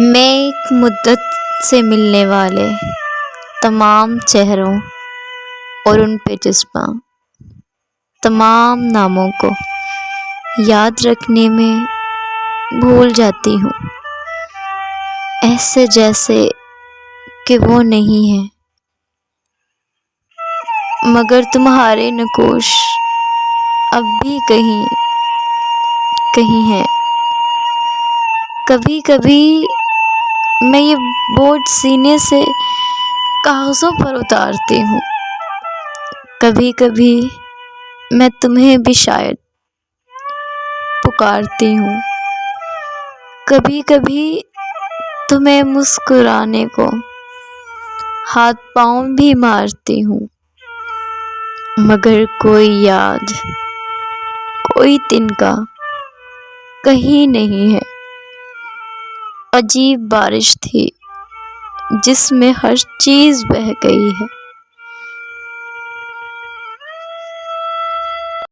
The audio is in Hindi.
मैं एक मुद्दत से मिलने वाले तमाम चेहरों और उन पे जज्बा तमाम नामों को याद रखने में भूल जाती हूँ, ऐसे जैसे कि वो नहीं है, मगर तुम्हारे नकोश अब भी कहीं कहीं है। कभी कभी मैं ये बोझ सीने से कागज़ों पर उतारती हूँ, कभी कभी मैं तुम्हें भी शायद पुकारती हूँ, कभी कभी तुम्हें मुस्कुराने को हाथ पाँव भी मारती हूँ, मगर कोई याद, कोई तिनका कहीं नहीं है। अजीब बारिश थी जिसमें हर चीज़ बह गई है।